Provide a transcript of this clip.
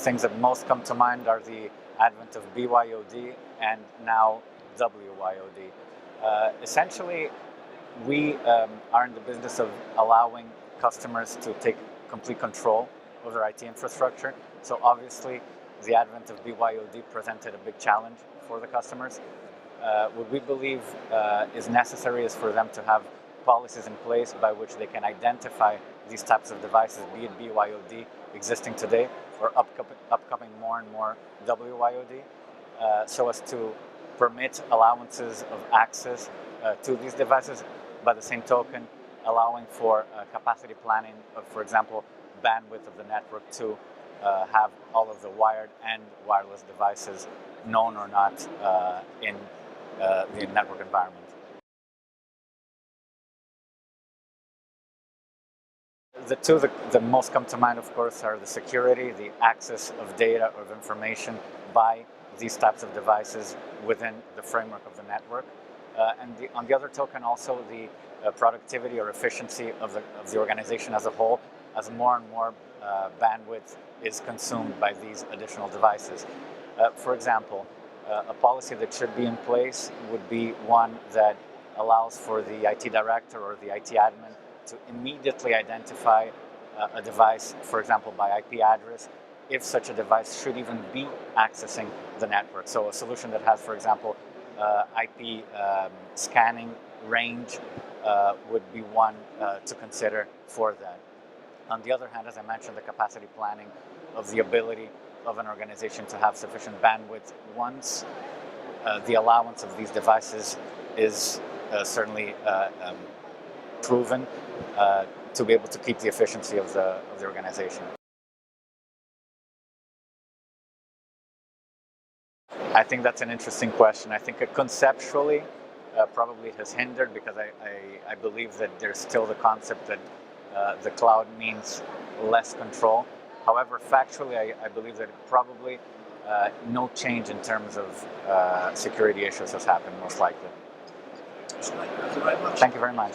things that most come to mind are the advent of BYOD and now WYOD. Essentially, we are in the business of allowing customers to take complete control of their IT infrastructure. So obviously, the advent of BYOD presented a big challenge for the customers. What we believe is necessary is for them to have policies in place by which they can identify these types of devices, be it BYOD existing today or upcoming more and more WYOD, so as to permit allowances of access to these devices. By the same token, allowing for capacity planning of, for example, bandwidth of the network to have all of the wired and wireless devices, known or not, in the network environment. The two that most come to mind, of course, are the security, the access of data or of information by these types of devices within the framework of the network. And on the other token, also the productivity or efficiency of the organization as a whole, as more and more bandwidth is consumed by these additional devices. For example, a policy that should be in place would be one that allows for the IT director or the IT admin to immediately identify a device, for example, by IP address, if such a device should even be accessing the network. So a solution that has, for example, IP scanning range would be one to consider for that. On the other hand, as I mentioned, the capacity planning of the ability of an organization to have sufficient bandwidth once the allowance of these devices is certainly proven to be able to keep the efficiency of the organization. I think that's an interesting question. I think conceptually, probably it has hindered, because I believe that there's still the concept that the cloud means less control. However, factually, I believe that probably no change in terms of security issues has happened, most likely. Thank you very much. Thank you very much.